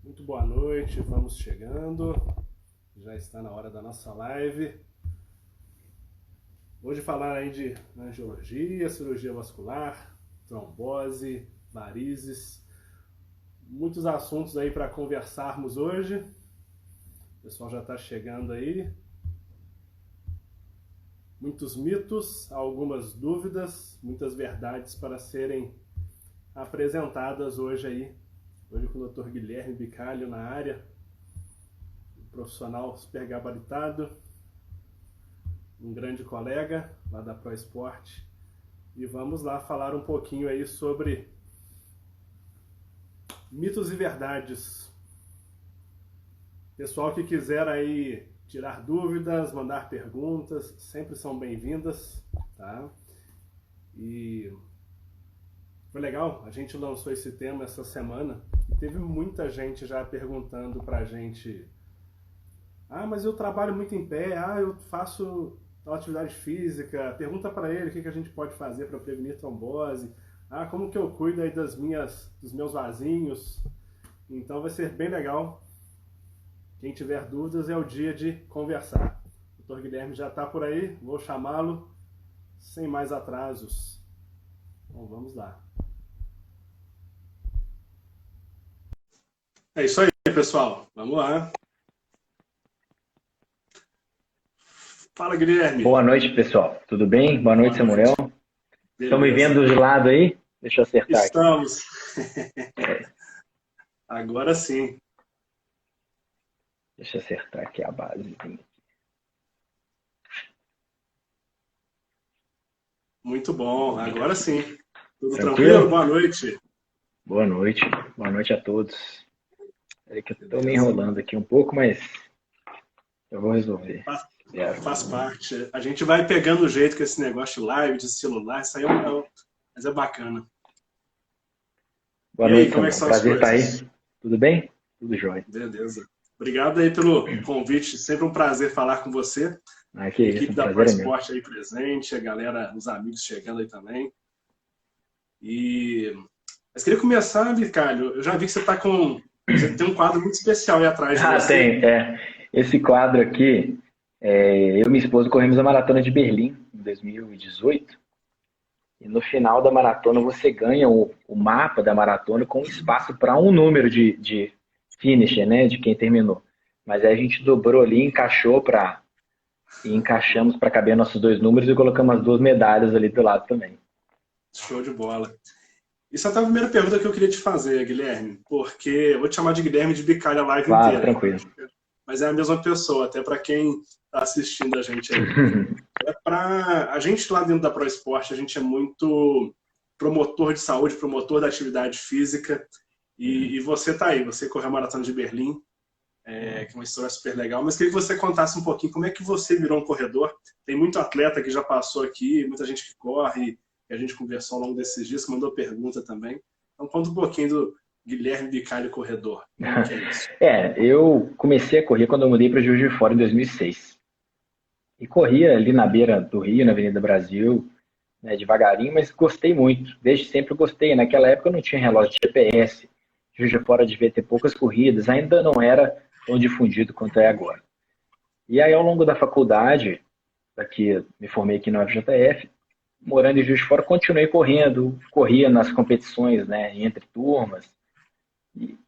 Muito boa noite, vamos chegando. Já está na hora da nossa live. Hoje falar aí de angiologia, cirurgia vascular, trombose, varizes. Muitos assuntos aí para conversarmos hoje. O pessoal já está chegando aí. Muitos mitos, algumas dúvidas, muitas verdades para serem apresentadas hoje aí. Hoje com o Dr. Guilherme Bicalho na área, um profissional super gabaritado, um grande colega lá da ProEsport. E vamos lá falar um pouquinho aí sobre mitos e verdades. Pessoal que quiser aí tirar dúvidas, mandar perguntas, sempre são bem-vindas, tá? E foi legal, a gente lançou esse tema essa semana e teve muita gente já perguntando pra gente: ah, mas eu trabalho muito em pé, eu faço tal atividade física, pergunta para ele o que a gente pode fazer para prevenir trombose, como que eu cuido aí dos meus vasinhos. Então vai ser bem legal. Quem tiver dúvidas é o dia de conversar. O Dr. Guilherme já está por aí, vou chamá-lo sem mais atrasos. Então vamos lá. É isso aí, pessoal. Vamos lá. Fala, Guilherme. Boa noite, pessoal. Tudo bem? Boa noite, Samuel. Estão me vendo de lado aí? Deixa eu acertar aqui. Estamos. Agora sim. Deixa eu acertar aqui a base. Muito bom. Agora sim. Tudo Tranquilo? tranquilo? Boa noite. Boa noite. Boa noite a todos. Peraí que eu estou me Beleza. enrolando aqui um pouco, mas eu vou resolver. Faz parte. A gente vai pegando o jeito com esse negócio de live, de celular. Isso aí mas é bacana. Boa E aí, noite, como é que Samuel. são as Prazer estar coisas? aí. Tudo bem? Tudo jóia. Beleza. Obrigado aí pelo convite. Sempre um prazer falar com você. Que A isso, equipe um da prazer é meu. ProEsport aí presente, a galera, os amigos chegando aí também. Mas queria começar, Bicalho. Eu já vi que você tem um quadro muito especial aí atrás de você. Tem. Esse quadro aqui, eu e minha esposa corremos a Maratona de Berlim em 2018. E no final da maratona você ganha o mapa da maratona com espaço para um número de finisher, né? De quem terminou. Mas aí a gente dobrou ali, e encaixamos para caber nossos dois números e colocamos as duas medalhas ali do lado também. Show de bola. Isso é até a primeira pergunta que eu queria te fazer, Guilherme, porque eu vou te chamar de Guilherme de Bicalho a live Claro, inteira, tranquilo. mas é a mesma pessoa, até para quem está assistindo a gente aí. A gente lá dentro da ProEsport, a gente é muito promotor de saúde, promotor da atividade física, e você tá aí, você correu a Maratona de Berlim, que é uma história super legal, mas queria que você contasse um pouquinho como é que você virou um corredor. Tem muito atleta que já passou aqui, muita gente que corre, que a gente conversou ao longo desses dias, que mandou pergunta também. Então conta um pouquinho do Guilherme Bicalho corredor. Como que é isso? Eu comecei a correr quando eu mudei para Juiz de Fora em 2006. E corria ali na beira do Rio, na Avenida Brasil, né, devagarinho, mas gostei muito. Desde sempre eu gostei. Naquela época eu não tinha relógio de GPS. Juiz de Fora devia ter poucas corridas, ainda não era tão difundido quanto é agora. E aí, ao longo da faculdade, me formei aqui na UFJF, morando em Juiz de Fora, continuei correndo, corria nas competições, né, entre turmas,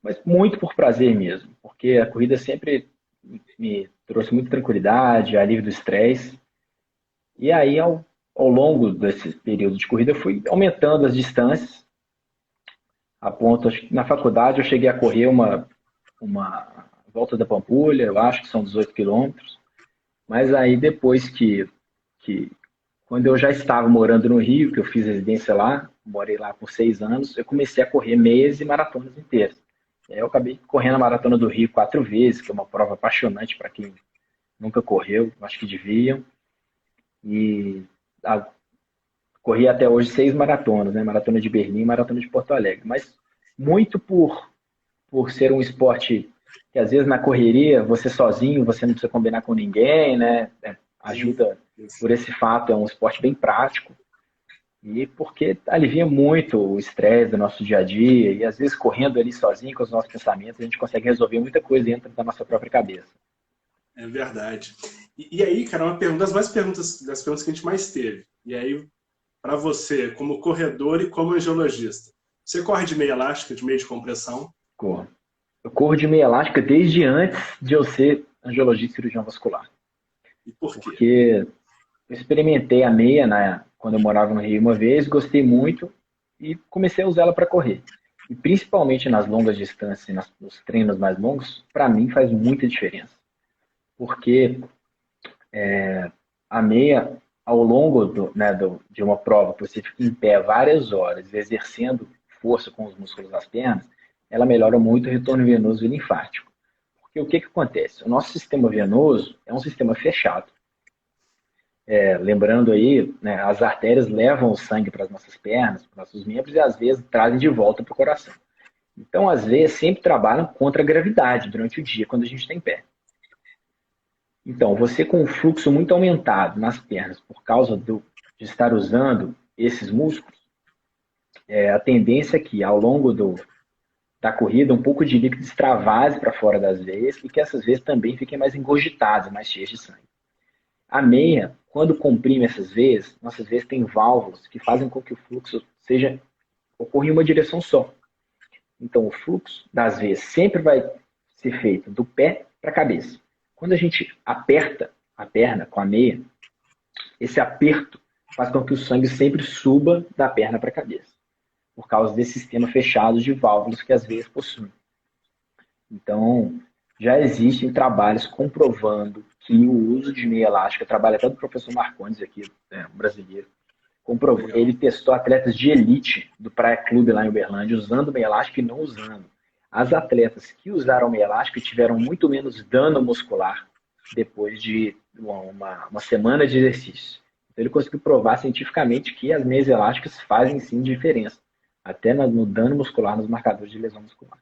mas muito por prazer mesmo, porque a corrida sempre me trouxe muita tranquilidade, alívio do estresse. E aí, ao longo desse período de corrida, eu fui aumentando as distâncias, a ponto, acho que na faculdade eu cheguei a correr uma volta da Pampulha, eu acho que são 18 quilômetros, mas aí depois quando eu já estava morando no Rio, que eu fiz residência lá, morei lá por 6 anos, eu comecei a correr meias e maratonas inteiras. E aí eu acabei correndo a Maratona do Rio 4 vezes, que é uma prova apaixonante para quem nunca correu, acho que deviam. E a, corri até hoje 6 maratonas, né? Maratona de Berlim e Maratona de Porto Alegre. Mas muito por ser um esporte que às vezes na correria, você sozinho, você não precisa combinar com ninguém, né? Ajuda por esse fato, é um esporte bem prático. E porque alivia muito o estresse do nosso dia a dia, e às vezes correndo ali sozinho com os nossos pensamentos, a gente consegue resolver muita coisa dentro da nossa própria cabeça. É verdade. E aí, cara, uma pergunta, das perguntas que a gente mais teve. E aí, para você, como corredor e como angiologista, você corre de meia elástica, de meio de compressão? Corro. Eu corro de meia elástica desde antes de eu ser angiologista e cirurgião vascular. E por quê? Porque eu experimentei a meia quando eu morava no Rio uma vez, gostei muito e comecei a usar ela para correr. E principalmente nas longas distâncias, nos treinos mais longos, para mim faz muita diferença. Porque a meia, ao longo de uma prova, que você fica em pé várias horas, exercendo força com os músculos das pernas, ela melhora muito o retorno venoso e linfático. Porque o que acontece? O nosso sistema venoso é um sistema fechado. Lembrando aí, né, as artérias levam o sangue para as nossas pernas, para os nossos membros, e às vezes trazem de volta para o coração. Então, às vezes, sempre trabalham contra a gravidade durante o dia, quando a gente está em pé. Então, você com um fluxo muito aumentado nas pernas por causa de estar usando esses músculos, a tendência é que ao longo da corrida um pouco de líquido extravase para fora das veias e que essas veias também fiquem mais engurgitadas, mais cheias de sangue. A meia, quando comprime essas veias, nossas veias têm válvulas que fazem com que o fluxo ocorra em uma direção só. Então, o fluxo das veias sempre vai ser feito do pé para a cabeça. Quando a gente aperta a perna com a meia, esse aperto faz com que o sangue sempre suba da perna para a cabeça, por causa desse sistema fechado de válvulas que as veias possuem. Então, já existem trabalhos comprovando que o uso de meia elástica, trabalho até do professor Marcondes aqui, um brasileiro, comprovou. Ele testou atletas de elite do Praia Clube lá em Uberlândia, usando meia elástica e não usando. As atletas que usaram meia elástica tiveram muito menos dano muscular depois de uma semana de exercício. Então, ele conseguiu provar cientificamente que as meias elásticas fazem sim diferença, até no dano muscular, nos marcadores de lesão muscular.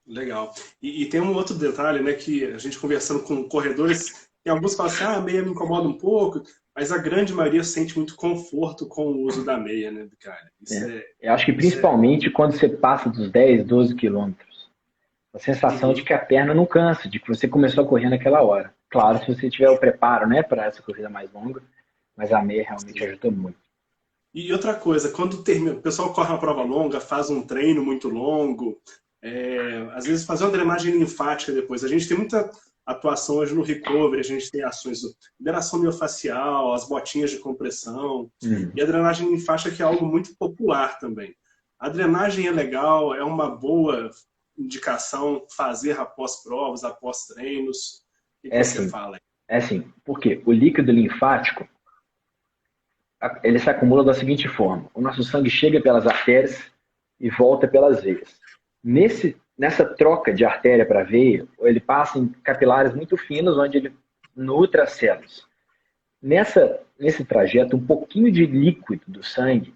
Legal. E tem um outro detalhe, né, que a gente conversando com corredores, tem alguns que falam assim, a meia me incomoda um pouco, mas a grande maioria sente muito conforto com o uso da meia, né, cara? Eu acho que principalmente quando você passa dos 10, 12 quilômetros, a sensação de que a perna não cansa, de que você começou a correr naquela hora. Claro, se você tiver o preparo, né, para essa corrida mais longa, mas a meia realmente ajuda muito. E outra coisa, quando termina, o pessoal corre uma prova longa, faz um treino muito longo, às vezes fazer uma drenagem linfática depois. A gente tem muita atuação hoje no recovery, a gente tem ações de liberação miofascial, as botinhas de compressão, e a drenagem linfática que é algo muito popular também. A drenagem é legal, é uma boa indicação fazer após provas, após treinos. O que você fala aí? É sim, porque o líquido linfático, ele se acumula da seguinte forma: o nosso sangue chega pelas artérias e volta pelas veias. Nessa troca de artéria para veia, ele passa em capilares muito finos, onde ele nutre as células. Nesse trajeto, um pouquinho de líquido do sangue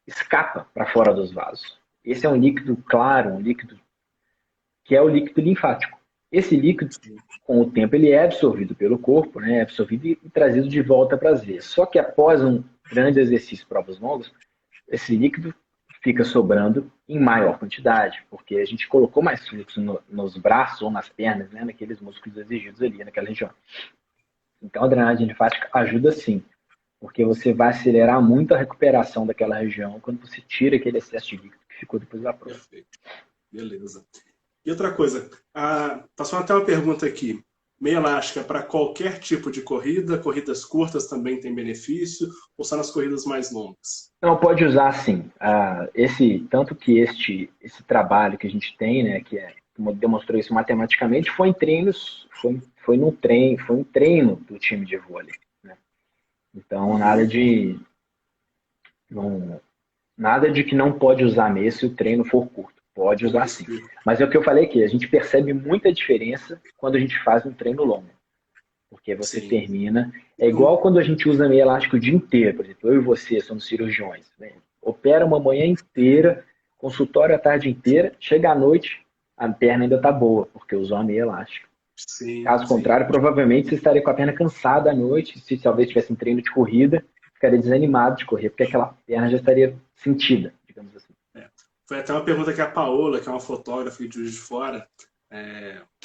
escapa para fora dos vasos. Esse é um líquido claro, um líquido que é o líquido linfático. Esse líquido, com o tempo, ele é absorvido pelo corpo, né? É absorvido e trazido de volta para as veias. Só que após um grande exercício, provas longas, esse líquido fica sobrando em maior quantidade, porque a gente colocou mais fluxo nos braços ou nas pernas, né? Naqueles músculos exigidos ali, naquela região. Então, a drenagem linfática ajuda sim, porque você vai acelerar muito a recuperação daquela região quando você tira aquele excesso de líquido que ficou depois da prova. Perfeito. Beleza. E outra coisa, passou até uma pergunta aqui. Meia elástica para qualquer tipo de corrida, corridas curtas também tem benefício, ou só nas corridas mais longas? Não, pode usar sim. Tanto que esse trabalho que a gente tem, né, que demonstrou isso matematicamente, foi em treinos, foi um treino do time de vôlei. Né? Então, nada de que não pode usar mesmo se o treino for curto. Pode usar sim. Mas é o que eu falei aqui, a gente percebe muita diferença quando a gente faz um treino longo. Porque você termina... É igual quando a gente usa meia elástica o dia inteiro. Por exemplo, eu e você somos cirurgiões. Né? Opera uma manhã inteira, consultório a tarde inteira, chega à noite, a perna ainda está boa, porque usou a meia elástica. Caso contrário, provavelmente você estaria com a perna cansada à noite, se talvez tivesse um treino de corrida, ficaria desanimado de correr, porque aquela perna já estaria sentida, digamos assim. Foi até uma pergunta que a Paola, que é uma fotógrafa de Juiz de Fora,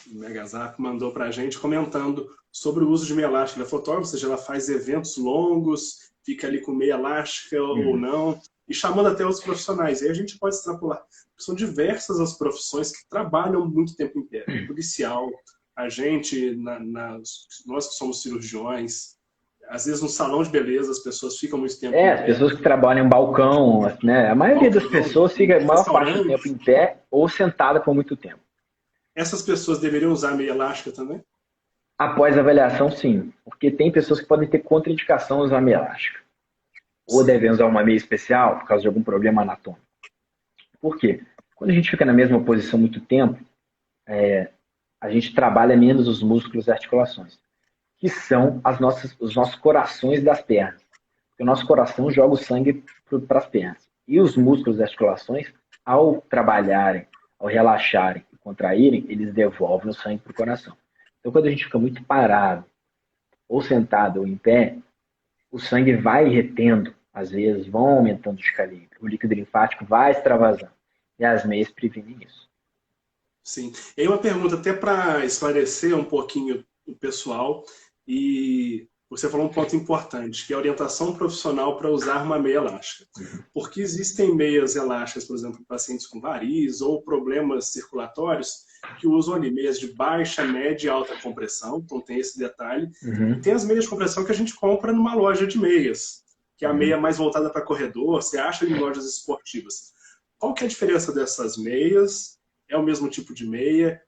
do Megazap, mandou para a gente comentando sobre o uso de meia elástica. Ela é fotógrafa, ou seja, ela faz eventos longos, fica ali com meia elástica ou não, e chamando até os profissionais. E aí a gente pode extrapolar. São diversas as profissões que trabalham muito tempo em pé. Policial, a gente, nós que somos cirurgiões, às vezes no salão de beleza as pessoas ficam muito tempo em pé. As pessoas que trabalham em balcão, né? A maioria das pessoas fica a maior parte do tempo em pé ou sentada por muito tempo. Essas pessoas deveriam usar meia elástica também? Após a avaliação, sim. Porque tem pessoas que podem ter contraindicação a usar meia elástica. Ou devem usar uma meia especial por causa de algum problema anatômico. Por quê? Quando a gente fica na mesma posição muito tempo, a gente trabalha menos os músculos e articulações, que são os nossos corações das pernas. Porque o nosso coração joga o sangue para as pernas. E os músculos e articulações, ao trabalharem, ao relaxarem e contraírem, eles devolvem o sangue para o coração. Então, quando a gente fica muito parado, ou sentado ou em pé, o sangue vai retendo, às vezes vão aumentando de calibre. O líquido linfático vai extravasando. E as meias previnem isso. Sim. E aí uma pergunta até para esclarecer um pouquinho o pessoal. E você falou um ponto importante, que é a orientação profissional para usar uma meia elástica. Porque existem meias elásticas, por exemplo, para pacientes com varizes ou problemas circulatórios, que usam ali meias de baixa, média e alta compressão, então tem esse detalhe. E tem as meias de compressão que a gente compra numa loja de meias, que é a meia mais voltada para corredor, você acha em lojas esportivas. Qual que é a diferença dessas meias? É o mesmo tipo de meia?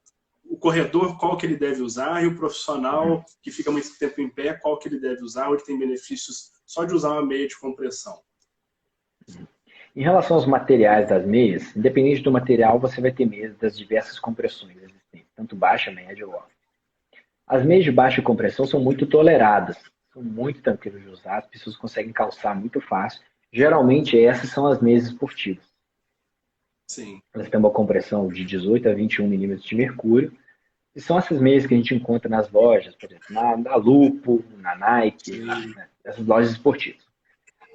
O corredor, qual que ele deve usar? E o profissional que fica muito tempo em pé, qual que ele deve usar? Ou ele tem benefícios só de usar uma meia de compressão? Em relação aos materiais das meias, independente do material, você vai ter meias das diversas compressões existentes, tanto baixa, média ou alta. As meias de baixa compressão são muito toleradas, são muito tranquilas de usar, as pessoas conseguem calçar muito fácil. Geralmente, essas são as meias esportivas. Sim. Elas têm uma compressão de 18 a 21 milímetros de mercúrio, e são essas meias que a gente encontra nas lojas, por exemplo, na Lupo, na Nike, essas lojas esportivas.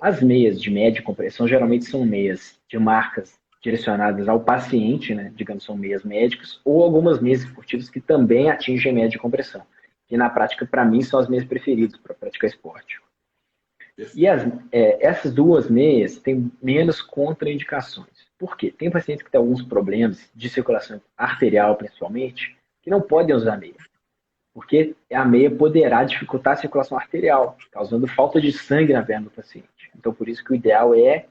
As meias de média compressão geralmente são meias de marcas direcionadas ao paciente, né? Digamos, são meias médicas, ou algumas meias esportivas que também atingem média compressão, que na prática, para mim, são as meias preferidas para praticar esporte. E essas duas meias têm menos contraindicações. Por quê? Tem pacientes que têm alguns problemas de circulação arterial, principalmente, que não podem usar meia. Porque a meia poderá dificultar a circulação arterial, causando falta de sangue na perna do paciente. Então, por isso que o ideal é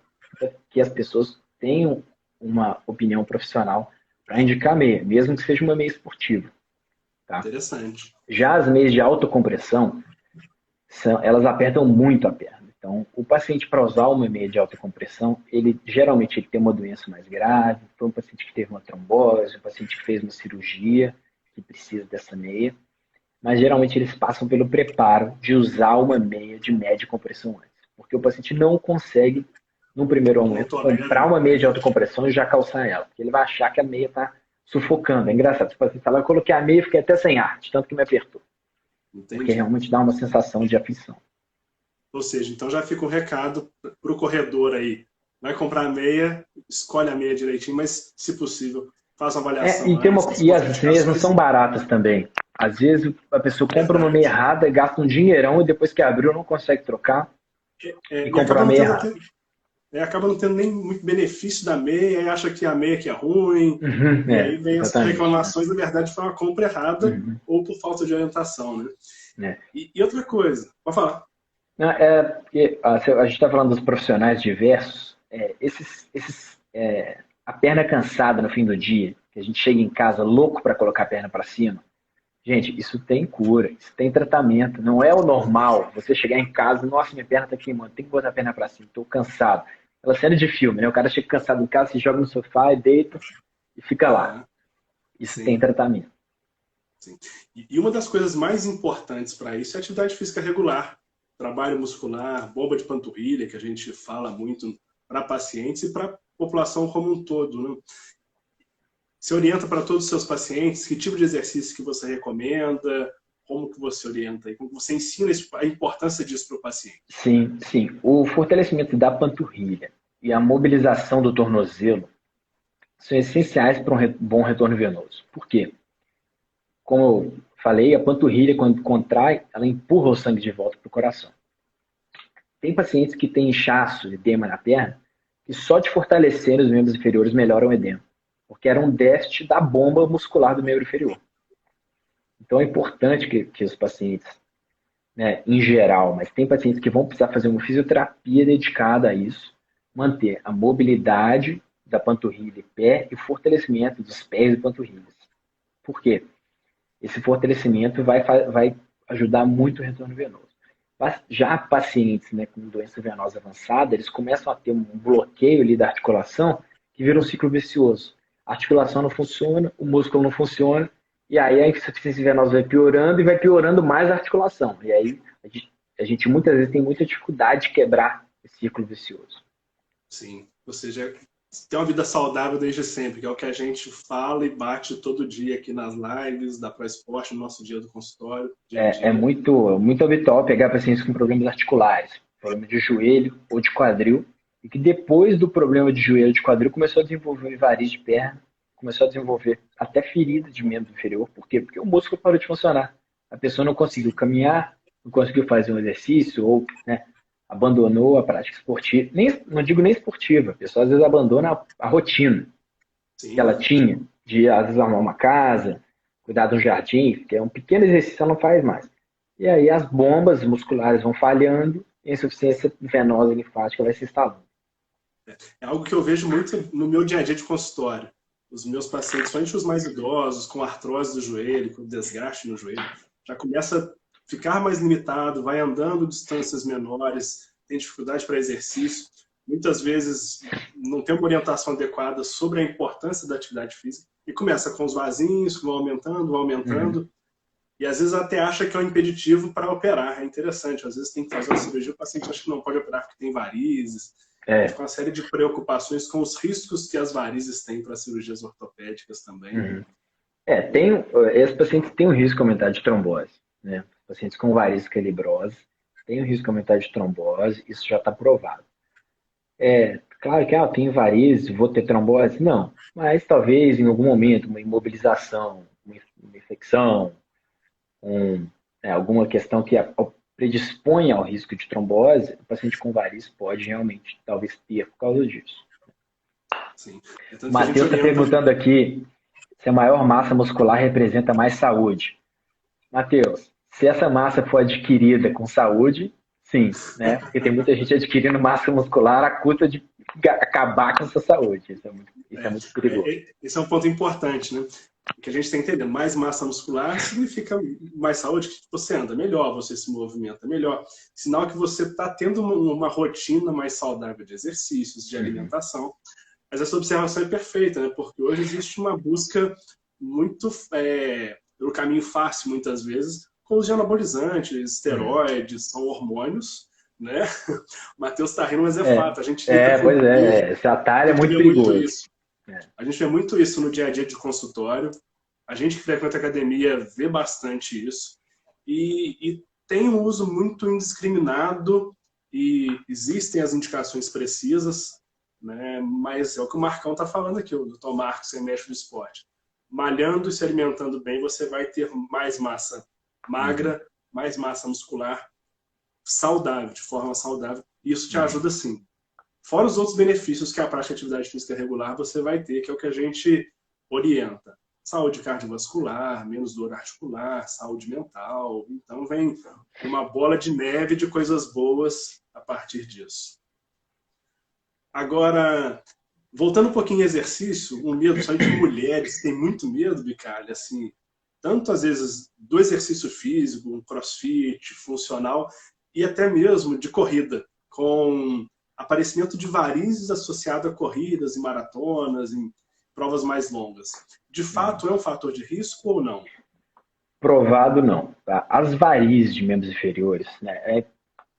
que as pessoas tenham uma opinião profissional para indicar meia, mesmo que seja uma meia esportiva. Tá? Interessante. Já as meias de alta compressão, elas apertam muito a perna. Então, o paciente, para usar uma meia de alta compressão, geralmente ele tem uma doença mais grave, foi um paciente que teve uma trombose, um paciente que fez uma cirurgia, que precisa dessa meia. Mas geralmente eles passam pelo preparo de usar uma meia de média compressão antes. Porque o paciente não consegue, num primeiro momento, comprar uma meia de alta compressão e já calçar ela. Porque ele vai achar que a meia está sufocando. É engraçado. O paciente fala, eu coloquei a meia e fiquei até sem ar, de tanto que me apertou. Entendi. Porque realmente dá uma sensação de aflição. Ou seja, então já fica um recado para o corredor aí. Vai comprar a meia, escolhe a meia direitinho, mas, se possível, faça uma avaliação. E as meias não são baratas também. Às vezes a pessoa compra uma meia errada, gasta um dinheirão e depois que abriu não consegue trocar e compra a meia errada. Acaba não tendo nem muito benefício da meia e acha que a meia que é ruim. E aí vem as reclamações, na verdade foi uma compra errada ou por falta de orientação. Né? E outra coisa, pode falar. A gente está falando dos profissionais diversos. A perna cansada no fim do dia, que a gente chega em casa louco para colocar a perna para cima. Gente, isso tem cura, isso tem tratamento. Não é o normal você chegar em casa, nossa, minha perna tá queimando, tem que botar a perna pra cima, tô cansado. Aquela cena de filme, né? O cara chega cansado em casa, se joga no sofá, deita e fica lá. Isso tem tratamento. Sim. E uma das coisas mais importantes para isso é a atividade física regular. Trabalho muscular, bomba de panturrilha, que a gente fala muito para pacientes e para a população como um todo, né? Você orienta para todos os seus pacientes que tipo de exercício que você recomenda, Como que você orienta e como que você ensina a importância disso para o paciente? Sim, sim. O fortalecimento da panturrilha e a mobilização do tornozelo são essenciais para um bom retorno venoso. Por quê? Como eu falei, a panturrilha, quando contrai, ela empurra o sangue de volta para o coração. Tem pacientes que têm inchaço, edema na perna, que só de fortalecer os membros inferiores melhoram o edema, porque era um déficit da bomba muscular do membro inferior. Então é importante que os pacientes, né, em geral, mas tem pacientes que vão precisar fazer uma fisioterapia dedicada a isso, manter a mobilidade da panturrilha e pé e o fortalecimento dos pés e panturrilhas. Por quê? Esse fortalecimento vai ajudar muito o retorno venoso. Já pacientes, né, com doença venosa avançada, eles começam a ter um bloqueio ali da articulação que vira um ciclo vicioso. A articulação não funciona, o músculo não funciona, e aí a insuficiência venosa vai piorando e vai piorando mais a articulação. E aí a gente muitas vezes tem muita dificuldade de quebrar esse ciclo vicioso. Sim, ou seja, ter uma vida saudável desde sempre, que é o que a gente fala e bate todo dia aqui nas lives da ProEsporte, no nosso dia do consultório. É muito habitual pegar pacientes com problemas articulares, problema de joelho ou de quadril, e que depois do problema de joelho e de quadril começou a desenvolver varizes de perna, começou a desenvolver até ferida de membro inferior. Por quê? Porque o músculo parou de funcionar. A pessoa não conseguiu caminhar, não conseguiu fazer um exercício, ou, né, abandonou a prática esportiva. Não digo nem esportiva, a pessoa às vezes abandona a rotina que ela tinha, de às vezes arrumar uma casa, cuidar do jardim, que é um pequeno exercício, ela não faz mais. E aí as bombas musculares vão falhando e a insuficiência venosa linfática vai se instalando. É algo que eu vejo muito no meu dia a dia de consultório. Os meus pacientes, principalmente os mais idosos, com artrose do joelho, com desgaste no joelho, já começa a ficar mais limitado, vai andando distâncias menores, tem dificuldade para exercício. Muitas vezes não tem uma orientação adequada sobre a importância da atividade física e começa com os vasinhos que vão aumentando. E às vezes até acha que é um impeditivo para operar. É interessante, às vezes tem que fazer uma cirurgia, o paciente acha que não pode operar porque tem varizes. Com uma série de preocupações com os riscos que as varizes têm para cirurgias ortopédicas também. Esses pacientes têm um risco aumentado de trombose, né? Pacientes com varizes calibrosas têm um risco aumentado de trombose, isso já está provado. Claro que eu tenho varizes, vou ter trombose? Não, mas talvez em algum momento uma imobilização, uma infecção, alguma questão que predispõe ao risco de trombose, o paciente com varizes pode realmente talvez ter por causa disso. Sim. O Matheus está perguntando aqui se a maior massa muscular representa mais saúde. Matheus, se essa massa for adquirida com saúde, sim, né? Porque tem muita gente adquirindo massa muscular à custa de acabar com a sua saúde. Isso é muito perigoso. Esse é um ponto importante, né? Que a gente tem que entender. Mais massa muscular significa mais saúde, que você anda melhor, você se movimenta melhor. Sinal que você está tendo uma rotina mais saudável de exercícios, de alimentação. Mas essa observação é perfeita, né? Porque hoje existe uma busca muito pelo caminho fácil, muitas vezes, com os anabolizantes, esteroides, são hormônios, né? O Matheus está rindo, mas é fato. A gente esse atalho é muito perigoso. A gente vê muito isso no dia a dia de consultório. A gente que frequenta academia vê bastante isso. E tem um uso muito indiscriminado e existem as indicações precisas, né? Mas é o que o Marcão está falando aqui, o Dr. Marcos, que é médico do esporte. Malhando e se alimentando bem, você vai ter mais massa magra, mais massa muscular saudável, de forma saudável. E isso te ajuda sim. Fora os outros benefícios que a prática de atividade física regular você vai ter, que é o que a gente orienta. Saúde cardiovascular, menos dor articular, saúde mental. Então vem uma bola de neve de coisas boas a partir disso. Agora, voltando um pouquinho ao exercício, um medo, principalmente de mulheres, tem muito medo, Bicalha, assim, tanto às vezes do exercício físico, um crossfit, funcional, e até mesmo de corrida, com aparecimento de varizes associado a corridas e maratonas, em provas mais longas. De fato, é um fator de risco ou não? Provado não. Tá? As varizes de membros inferiores, né, é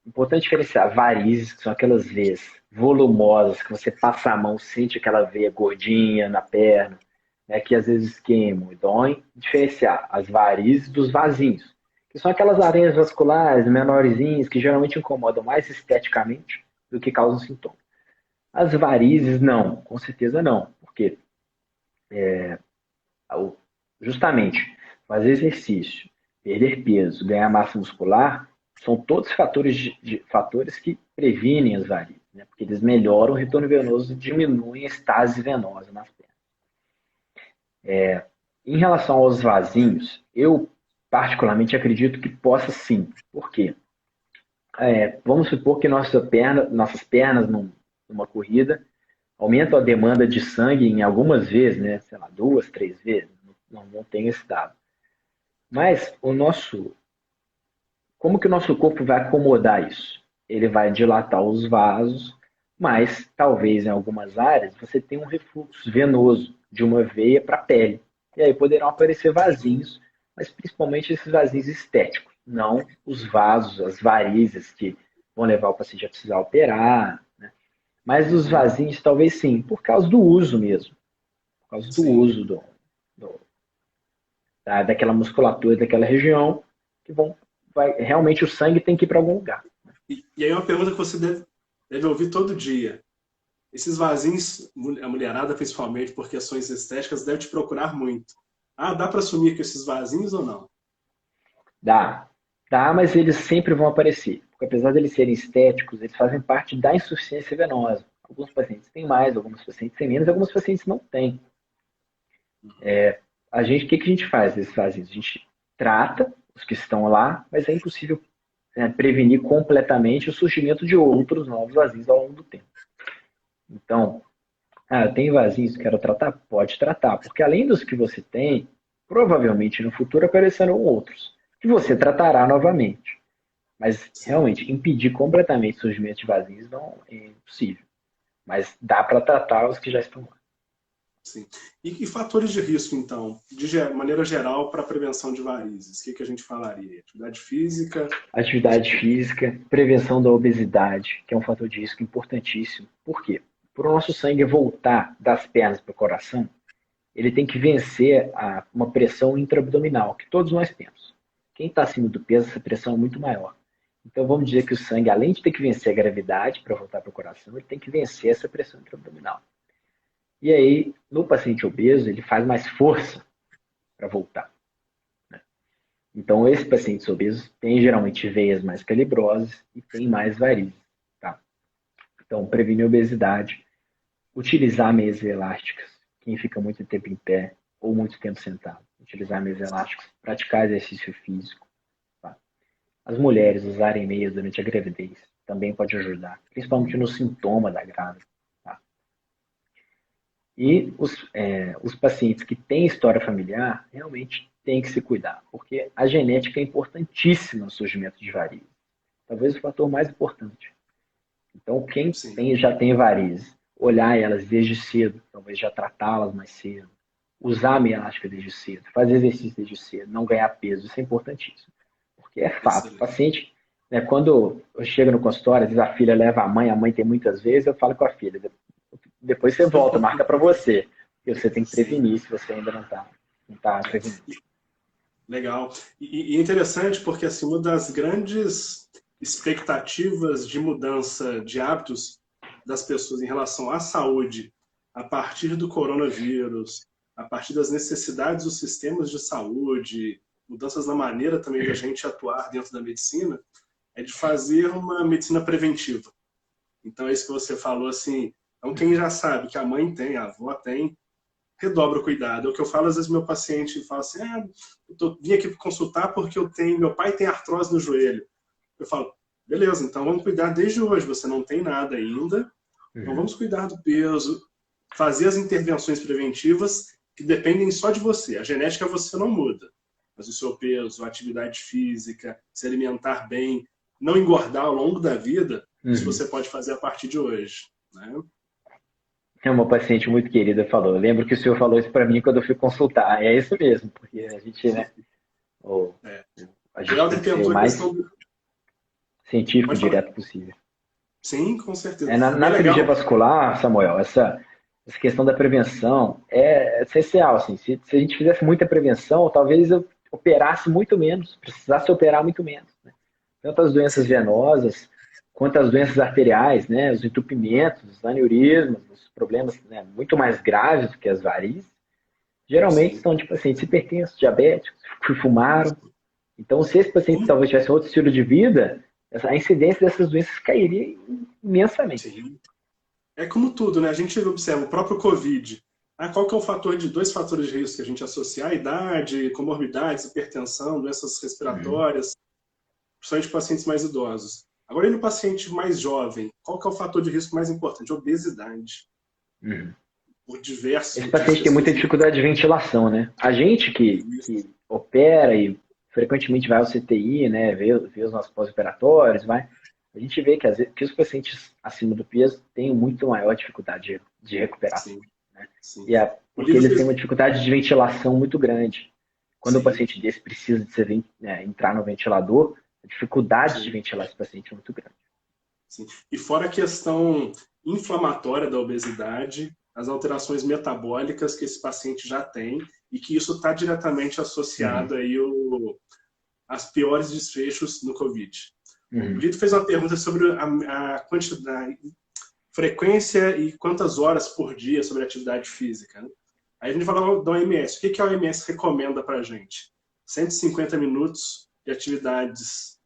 importante diferenciar varizes, que são aquelas veias volumosas, que você passa a mão, sente aquela veia gordinha na perna, né, que às vezes queimam e doem. Diferenciar as varizes dos vasinhos, que são aquelas areias vasculares menorzinhas que geralmente incomodam mais esteticamente do que causam sintomas. As varizes, não, com certeza não, porque justamente fazer exercício, perder peso, ganhar massa muscular, são todos fatores que previnem as varizes, né? Porque eles melhoram o retorno venoso e diminuem a estase venosa nas pernas. Em relação aos vasinhos, eu particularmente acredito que possa sim. Por quê? Vamos supor que nossas pernas numa corrida aumentam a demanda de sangue em algumas vezes, né? Sei lá, 2, 3 vezes. Não tenho esse dado. Mas como que o nosso corpo vai acomodar isso? Ele vai dilatar os vasos, mas talvez em algumas áreas você tenha um refluxo venoso de uma veia para a pele. E aí poderão aparecer vasinhos, mas principalmente esses vasinhos estéticos, não os vasos, as varizes que vão levar o paciente a precisar operar, né? Mas os vasinhos talvez sim, por causa do uso mesmo, por causa do Sim. uso daquela musculatura daquela região, que realmente o sangue tem que ir para algum lugar. E aí uma pergunta que você deve ouvir todo dia. Esses vasinhos, a mulherada principalmente por questões estéticas, deve te procurar muito. Ah, dá para assumir com esses vasinhos ou não? Dá, mas eles sempre vão aparecer. Porque apesar de eles serem estéticos, eles fazem parte da insuficiência venosa. Alguns pacientes têm mais, alguns pacientes têm menos, alguns pacientes não têm. O que a gente faz nesses vasinhos? A gente trata os que estão lá, mas é impossível prevenir completamente o surgimento de outros novos vasinhos ao longo do tempo. Então, eu tenho vasinhos que quero tratar? Pode tratar, porque além dos que você tem, provavelmente no futuro aparecerão outros, que você tratará novamente. Mas Sim, realmente, impedir completamente o surgimento de vasinhos não é impossível. Mas dá para tratar os que já estão lá. sim. E fatores de risco, então, maneira geral, para a prevenção de varizes? O que a gente falaria? Atividade física? Atividade física, prevenção da obesidade, que é um fator de risco importantíssimo. Por quê? Para o nosso sangue voltar das pernas para o coração, ele tem que vencer uma pressão intraabdominal, que todos nós temos. Quem está acima do peso, essa pressão é muito maior. Então vamos dizer que o sangue, além de ter que vencer a gravidade para voltar para o coração, ele tem que vencer essa pressão intraabdominal. E aí, no paciente obeso, ele faz mais força para voltar. Então, esses pacientes obesos têm geralmente veias mais calibrosas e têm mais varizes. Tá? Então, prevenir a obesidade, utilizar meias elásticas, quem fica muito tempo em pé ou muito tempo sentado, utilizar meias elásticas, praticar exercício físico. Tá? As mulheres usarem meias durante a gravidez também pode ajudar, principalmente no sintoma da grávida. Tá? E os pacientes que têm história familiar realmente têm que se cuidar, porque a genética é importantíssima no surgimento de varizes. Talvez o fator mais importante. Então, quem Sim. já tem varizes, olhar elas desde cedo, talvez já tratá-las mais cedo, usar a meia elástica desde cedo, fazer exercício desde cedo, não ganhar peso, isso é importantíssimo. Porque é fato, o Excelente. paciente, né, quando eu chego no consultório, às vezes a filha leva a mãe tem muitas vezes, eu falo com a filha, depois você volta, marca para você, e você tem que Sim. prevenir se você ainda não tá prevenindo. Legal. E é interessante porque assim, uma das grandes expectativas de mudança de hábitos das pessoas em relação à saúde a partir do coronavírus, a partir das necessidades dos sistemas de saúde, mudanças na maneira também da gente atuar dentro da medicina, é de fazer uma medicina preventiva. Então, é isso que você falou, assim, então quem já sabe que a mãe tem, a avó tem, redobra o cuidado. É o que eu falo, às vezes meu paciente fala assim, vim aqui consultar porque meu pai tem artrose no joelho. Eu falo, beleza, então vamos cuidar desde hoje, você não tem nada ainda, então Uhum. vamos cuidar do peso, fazer as intervenções preventivas que dependem só de você. A genética você não muda, mas o seu peso, a atividade física, se alimentar bem, não engordar ao longo da vida, isso Uhum. você pode fazer a partir de hoje. Né? É uma paciente muito querida falou. Eu lembro que o senhor falou isso para mim quando eu fui consultar. É isso mesmo, porque a gente, né, o- É. a O gente tem Helder que ser o perguntou a mais questão do... científico Pode falar. direto possível. Sim, com certeza. E é Na cirurgia legal. vascular, Samuel, essa questão da prevenção é essencial. Assim, se a gente fizesse muita prevenção, talvez eu operasse muito menos, precisasse operar muito menos, né? Tanto as doenças venosas, quanto as doenças arteriais, né? Os entupimentos, os aneurismas, os problemas, né, muito mais graves do que as varizes, geralmente Sim. são de pacientes hipertensos, diabéticos, que fumaram. Então, se esse paciente talvez tivesse outro estilo de vida, a incidência dessas doenças cairia imensamente. Sim. É como tudo, né? A gente observa o próprio Covid. Qual que é o fator de dois fatores de risco que a gente associa? A idade, comorbidades, hipertensão, doenças Uhum. respiratórias, principalmente pacientes mais idosos. Agora, e no paciente mais jovem, qual que é o fator de risco mais importante? Obesidade, Uhum. por diversos Esse motivos paciente que tem as muita pessoas não dificuldade de ventilação, né? A gente que opera e frequentemente vai ao CTI, né, vê os nossos pós-operatórios, a gente vê que, que os pacientes acima do peso têm muito maior dificuldade de recuperação, Sim, né? sim. E é O porque livro eles têm fez. uma dificuldade de ventilação muito grande. Quando o Sim, paciente desse precisa de entrar no ventilador, a dificuldade de sim, ventilar esse paciente é muito grande. sim. E fora a questão inflamatória da obesidade, as alterações metabólicas que esse paciente já tem e que isso está diretamente Uhum, associado aí as piores desfechos no Covid. O uhum, Lito fez uma pergunta sobre a quantidade, frequência e quantas horas por dia sobre atividade física. Né? Aí a gente fala da OMS. O que a OMS recomenda para a gente? 150 minutos de atividades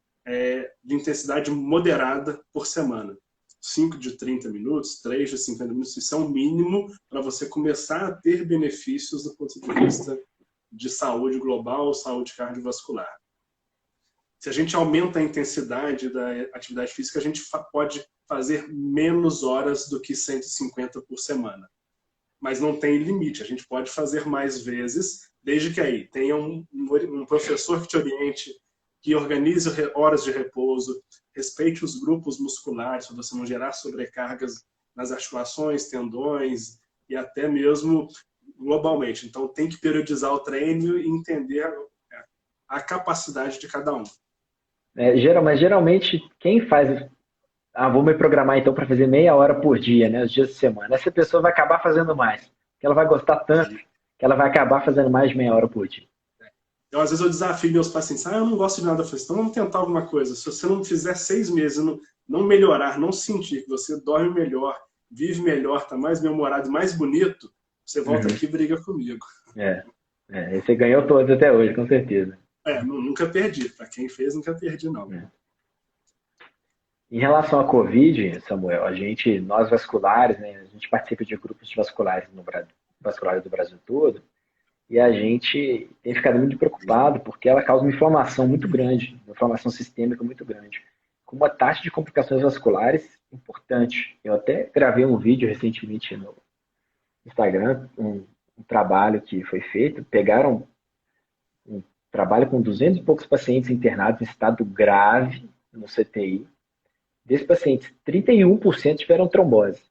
de intensidade moderada por semana. 5 de 30 minutos, 3 de 50 minutos, isso é um mínimo para você começar a ter benefícios do ponto de vista de saúde global, saúde cardiovascular. Se a gente aumenta a intensidade da atividade física, a gente pode fazer menos horas do que 150 por semana. Mas não tem limite, a gente pode fazer mais vezes, desde que aí tenha um professor que te oriente, que organize horas de repouso, respeite os grupos musculares, para você não gerar sobrecargas nas articulações, tendões e até mesmo globalmente. Então tem que periodizar o treino e entender a capacidade de cada um. Mas geralmente quem faz, vou me programar então para fazer meia hora por dia, né, os dias de semana. Essa pessoa vai acabar fazendo mais, porque ela vai gostar tanto que ela vai acabar fazendo mais de meia hora por dia. Eu, às vezes eu desafio meus pacientes, eu não gosto de nada, eu falo, então vamos tentar alguma coisa. Se você não fizer 6 meses, não melhorar, não sentir que você dorme melhor, vive melhor, está mais bem-humorado, mais bonito, você volta Uhum. aqui e briga comigo. É, você ganhou todos até hoje, com certeza. Nunca perdi. Para quem fez, nunca perdi, não. É. Em relação à Covid, Samuel, nós vasculares, né, a gente participa de grupos de vasculares vasculares do Brasil todo, e a gente tem ficado muito preocupado porque ela causa uma inflamação muito grande, uma inflamação sistêmica muito grande, com uma taxa de complicações vasculares importante. Eu até gravei um vídeo recentemente no Instagram, um trabalho que foi feito, pegaram um trabalho com 200 e poucos pacientes internados em estado grave no CTI. Desses pacientes, 31% tiveram trombose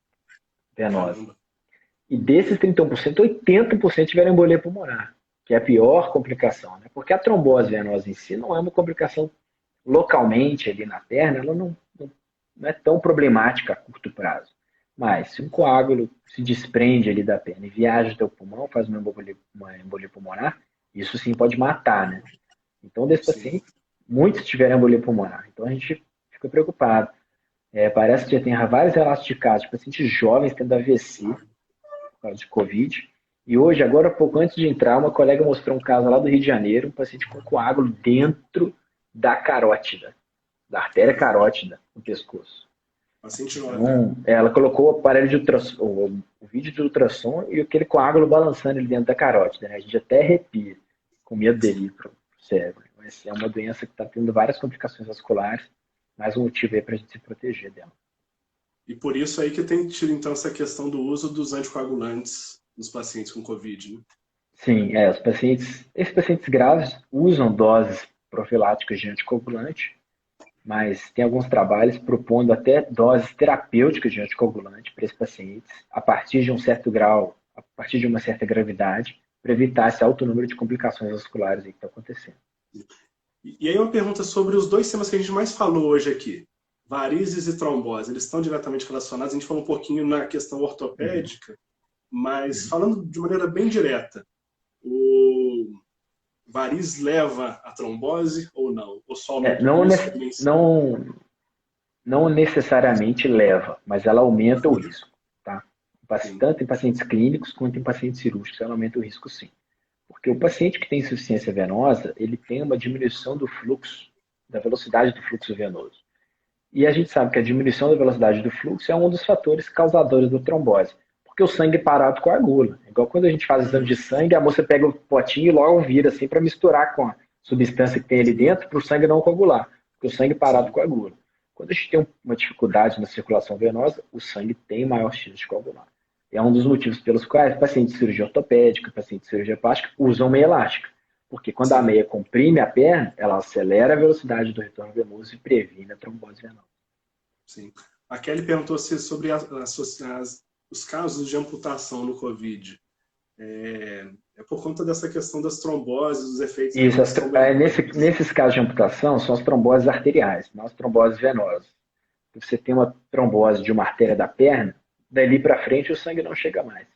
venosa. Caramba. E desses 31%, 80% tiveram embolia pulmonar, que é a pior complicação, né? Porque a trombose venosa em si não é uma complicação localmente ali na perna, ela não é tão problemática a curto prazo. Mas se um coágulo se desprende ali da perna e viaja até o pulmão, faz uma embolia pulmonar, isso sim pode matar, né? Então, desse Sim. paciente, muitos tiveram embolia pulmonar. Então, a gente fica preocupado. Parece que já tem vários relatos de casos de pacientes jovens tendo AVC por causa de Covid. E hoje, agora, pouco antes de entrar, uma colega mostrou um caso lá do Rio de Janeiro, um paciente com coágulo dentro da carótida, da artéria carótida no pescoço. Paciente jovem. Então, ela colocou o aparelho de ultrassom, o vídeo de ultrassom e aquele coágulo balançando ali dentro da carótida. Né? A gente até arrepia com medo dele ir para o cérebro. Mas é uma doença que está tendo várias complicações vasculares, mais um motivo aí para a gente se proteger dela. E por isso aí que tem tido, então, essa questão do uso dos anticoagulantes nos pacientes com Covid, né? Sim, esses pacientes graves usam doses profiláticas de anticoagulante, mas tem alguns trabalhos propondo até doses terapêuticas de anticoagulante para esses pacientes, a partir de um certo grau, a partir de uma certa gravidade, para evitar esse alto número de complicações vasculares aí que está acontecendo. E aí uma pergunta sobre os dois temas que a gente mais falou hoje aqui. Varizes e trombose, eles estão diretamente relacionados. A gente falou um pouquinho na questão Uhum, ortopédica, mas uhum, falando de maneira bem direta, o Varizes leva a trombose ou não? Ou só aumenta Não, o risco também? não, não necessariamente leva, mas ela aumenta o risco. Tá? Sim, Tanto em pacientes clínicos quanto em pacientes cirúrgicos, ela aumenta o risco sim. Porque o paciente que tem insuficiência venosa, ele tem uma diminuição do fluxo, da velocidade do fluxo venoso. E a gente sabe que a diminuição da velocidade do fluxo é um dos fatores causadores da trombose. Porque o sangue parado coagula. Igual quando a gente faz exame de sangue, a moça pega o potinho e logo vira assim para misturar com a substância que tem ali sim, dentro para o sangue não coagular. Porque o sangue parado sim. coagula. Quando a gente tem uma dificuldade na circulação venosa, o sangue tem maior chance de coagular. É um dos motivos pelos quais pacientes de cirurgia ortopédica, pacientes de cirurgia plástica usam meia elástica. Porque quando a Sim, meia comprime a perna, ela acelera a velocidade do retorno venoso e previne a trombose venosa. sim. A Kelly perguntou se sobre os casos de amputação no COVID. É por conta dessa questão das tromboses, dos efeitos Isso, que estão aumentando. nesses casos de amputação, são as tromboses arteriais, não as tromboses venosas. Você tem uma trombose de uma artéria da perna, dali para frente o sangue não chega mais.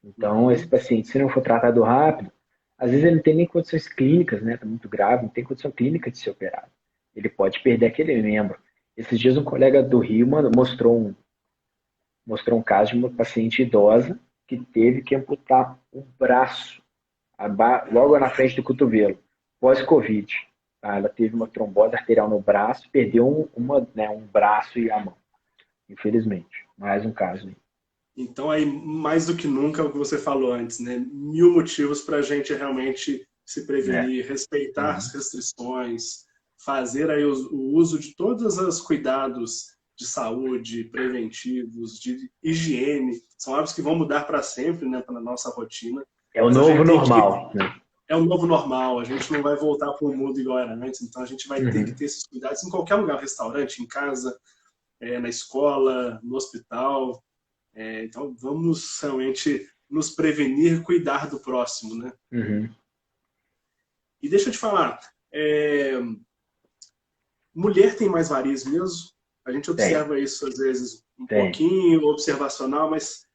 Então, esse Uhum, paciente, se não for tratado rápido, às vezes ele não tem nem condições clínicas, né? Está muito grave, não tem condição clínica de ser operado. Ele pode perder aquele membro. Esses dias um colega do Rio mostrou um caso de uma paciente idosa que teve que amputar o braço, logo na frente do cotovelo, pós-Covid. Tá? Ela teve uma trombose arterial no braço, perdeu um braço e a mão, infelizmente. Mais um caso. então, aí, mais do que nunca, é o que você falou antes, né? Mil motivos para a gente realmente se É. prevenir, respeitar as Uhum. restrições, fazer aí o uso de todos os cuidados de saúde, preventivos, de higiene. São hábitos que vão mudar para sempre, né, para a nossa rotina. É o Mas a novo gente tem que... normal. Né? É o novo normal, a gente não vai voltar para o mundo igual era antes, então a gente vai ter que Uhum. ter esses cuidados em qualquer lugar, restaurante, em casa, na escola, no hospital. Então, vamos realmente nos prevenir, cuidar do próximo, né? Uhum. E deixa eu te falar, mulher tem mais varizes mesmo? A gente Tem, observa isso às vezes um tem, pouquinho observacional, mas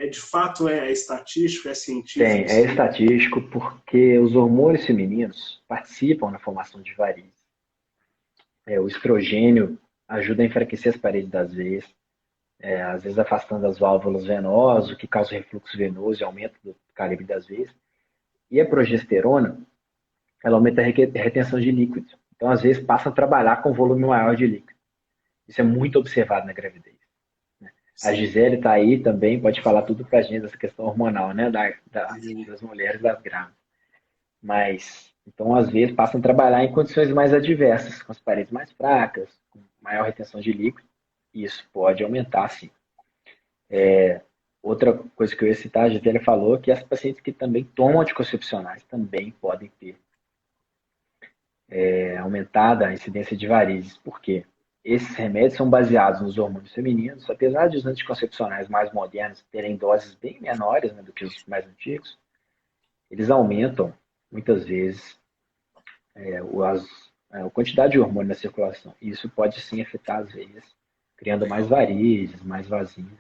de fato é estatístico, é tem. científico É isso aí? estatístico porque os hormônios femininos participam na formação de varizes. O estrogênio ajuda a enfraquecer as paredes das veias, às vezes afastando as válvulas venosas, o que causa refluxo venoso e aumento do calibre das veias. E a progesterona, ela aumenta a retenção de líquido. Então, às vezes, passa a trabalhar com volume maior de líquido. Isso é muito observado na gravidez. A Sim. Gisele está aí também, pode falar tudo para a gente dessa questão hormonal, né, E, das mulheres das grávidas. Mas, então, às vezes, passam a trabalhar em condições mais adversas, com as paredes mais fracas, com maior retenção de líquido, e isso pode aumentar, sim. Outra coisa que eu ia citar, a Gisele falou que as pacientes que também tomam anticoncepcionais também podem ter aumentada a incidência de varizes. Por quê? Esses remédios são baseados nos hormônios femininos, apesar de os anticoncepcionais mais modernos terem doses bem menores, né, do que os mais antigos, eles aumentam, muitas vezes, a quantidade de hormônio na circulação. E isso pode sim afetar as veias, criando mais legal. varizes, mais vasinhos.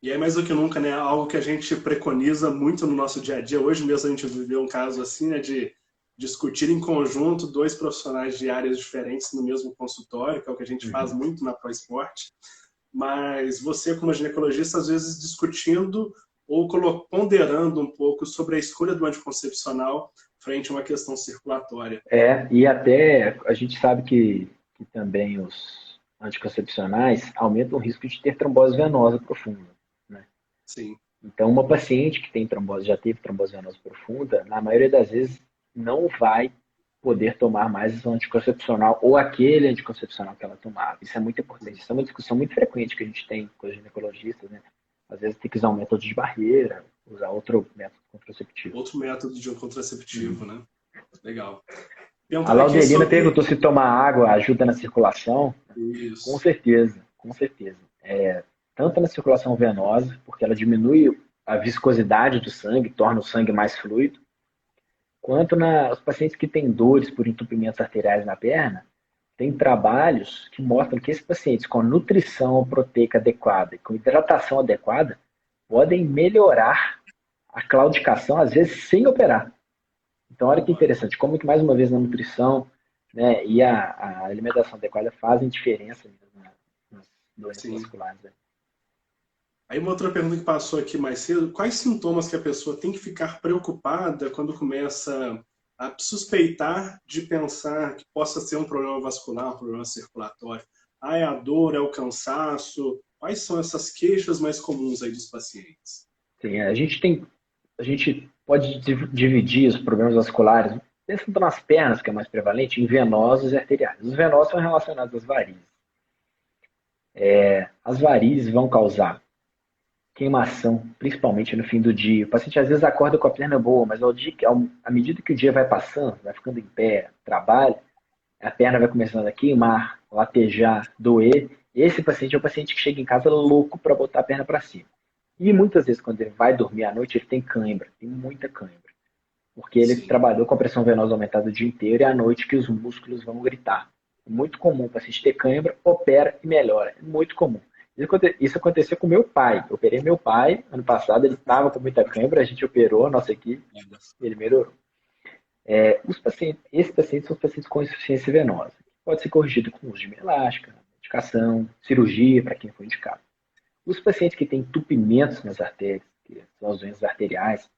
E aí, mais do que nunca, né, algo que a gente preconiza muito no nosso dia a dia. Hoje mesmo a gente viveu um caso assim, né, de discutir em conjunto dois profissionais de áreas diferentes no mesmo consultório, que é o que a gente faz Uhum. muito na ProEsport. Mas você, como ginecologista, às vezes discutindo ou ponderando um pouco sobre a escolha do anticoncepcional frente a uma questão circulatória. E até a gente sabe que também os anticoncepcionais aumentam o risco de ter trombose venosa profunda. Né? Sim, Então, uma paciente que tem trombose, já teve trombose venosa profunda, na maioria das vezes não vai poder tomar mais o anticoncepcional ou aquele anticoncepcional que ela tomava. Isso é muito importante. Isso é uma discussão muito frequente que a gente tem com os ginecologistas, né? Às vezes tem que usar um método de barreira, usar outro método contraceptivo. outro método de um contraceptivo, Uhum. né? Legal. A Perguntaram aqui Laudelina sobre perguntou se tomar água ajuda na circulação. Com isso. certeza, com certeza. Tanto na circulação venosa, porque ela diminui a viscosidade do sangue, torna o sangue mais fluido, quanto os pacientes que têm dores por entupimentos arteriais na perna, tem trabalhos que mostram que esses pacientes com nutrição proteica adequada e com hidratação adequada podem melhorar a claudicação, às vezes sem operar. Então, olha que interessante, como que mais uma vez na nutrição, né, e a alimentação adequada fazem diferença mesmo nas doenças Sim. vasculares, né? Aí uma outra pergunta que passou aqui mais cedo, quais sintomas que a pessoa tem que ficar preocupada quando começa a suspeitar de pensar que possa ser um problema vascular, um problema circulatório? Ah, é a dor, é o cansaço? Quais são essas queixas mais comuns aí dos pacientes? Sim, a gente pode dividir os problemas vasculares, pensando nas pernas, que é mais prevalente, em venosos e arteriais. Os venosos são relacionados às varizes. As varizes vão causar queimação, principalmente no fim do dia. O paciente às vezes acorda com a perna boa, mas à medida que o dia vai passando, vai ficando em pé, trabalha, a perna vai começando a queimar, latejar, doer. Esse paciente é o paciente que chega em casa louco para botar a perna para cima. E muitas vezes, quando ele vai dormir à noite, ele tem cãibra, tem muita cãibra. Porque ele Sim, trabalhou com a pressão venosa aumentada o dia inteiro e à noite que os músculos vão gritar. É muito comum o paciente ter cãibra, opera e melhora. É muito comum. Isso aconteceu com meu pai. Eu operei meu pai, ano passado ele estava com muita cãibra, a gente operou a nossa equipe, ele melhorou. Esses pacientes são os pacientes com insuficiência venosa. Pode ser corrigido com uso de meia elástica, medicação, cirurgia, para quem for indicado. Os pacientes que têm entupimentos nas artérias, que são as doenças arteriais,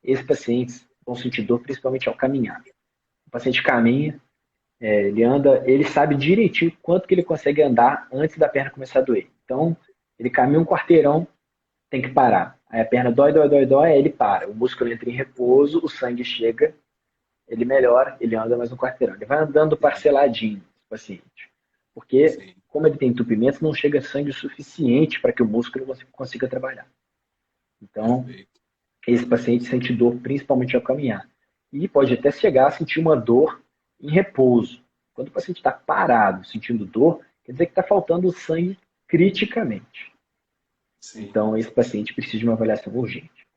esses pacientes vão sentir dor principalmente ao caminhar. O paciente caminha, ele anda, ele sabe direitinho quanto que ele consegue andar antes da perna começar a doer. Então, ele caminha um quarteirão, tem que parar. Aí a perna dói, dói, dói, dói, aí ele para. O músculo entra em repouso, o sangue chega, ele melhora, ele anda mais um quarteirão. Ele vai andando parceladinho, esse paciente. Porque, sim, como ele tem entupimento, não chega sangue o suficiente para que o músculo consiga trabalhar. Então, perfeito. esse paciente sente dor principalmente ao caminhar. E pode até chegar a sentir uma dor em repouso. Quando o paciente está parado, sentindo dor, quer dizer que está faltando sangue criticamente. Sim. Então, esse paciente precisa de uma avaliação urgente.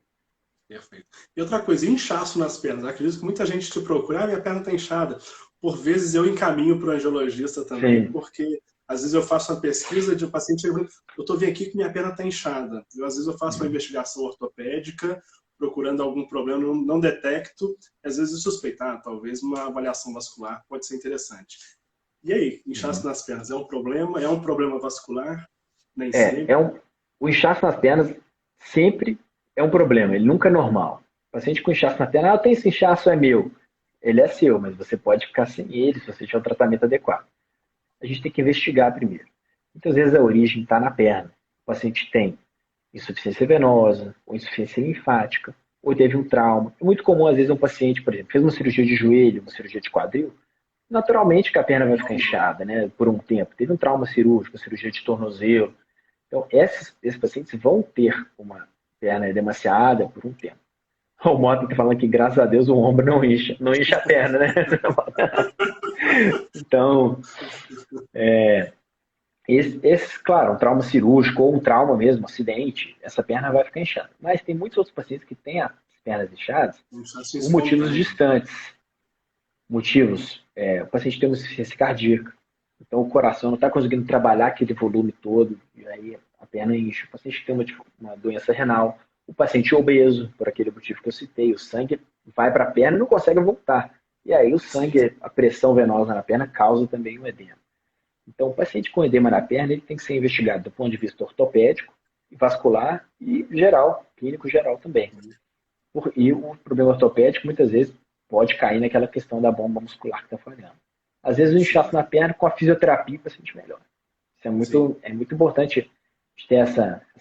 Perfeito. E outra coisa, inchaço nas pernas. Acredito que muita gente te procura, ah, minha perna está inchada. Por vezes eu encaminho para o angiologista também, Sim. porque às vezes eu faço uma pesquisa de um paciente, eu estou vendo aqui que minha perna está inchada. Às vezes eu faço uma investigação ortopédica, procurando algum problema, não detecto, às vezes eu suspeito, talvez uma avaliação vascular pode ser interessante. E aí, inchaço nas pernas é um problema? É um problema vascular? Nem É, sempre. o inchaço nas pernas sempre é um problema, ele nunca é normal. O paciente com inchaço na perna, tem esse inchaço, é meu. Ele é seu, mas você pode ficar sem ele se você tiver um tratamento adequado. A gente tem que investigar primeiro. Muitas vezes a origem está na perna. O paciente tem insuficiência venosa, ou insuficiência linfática, ou teve um trauma. É muito comum, às vezes, um paciente, por exemplo, fez uma cirurgia de joelho, uma cirurgia de quadril, naturalmente que a perna vai ficar inchada, né, por um tempo. Teve um trauma cirúrgico, cirurgia de tornozelo. Então, esses pacientes vão ter uma perna edemaciada por um tempo. O Mota está falando que, graças a Deus, o ombro não incha a perna, né? Então, claro, um trauma cirúrgico ou um trauma mesmo, um acidente, essa perna vai ficar inchada. Mas tem muitos outros pacientes que têm as pernas inchadas Inchaço por motivos espontâneo. distantes. Motivos, o paciente tem uma insuficiência cardíaca, então o coração não está conseguindo trabalhar aquele volume todo, e aí a perna enche. O paciente tem uma doença renal, o paciente obeso, por aquele motivo que eu citei, o sangue vai para a perna e não consegue voltar. E aí o Sim, sangue, a pressão venosa na perna causa também um edema. Então, o paciente com edema na perna ele tem que ser investigado do ponto de vista ortopédico, vascular e geral, clínico geral também. E o problema ortopédico, muitas vezes, pode cair naquela questão da bomba muscular que está falhando. Às vezes, o inchaço sim, na perna, com a fisioterapia, o paciente melhora. Isso sim. é muito importante ter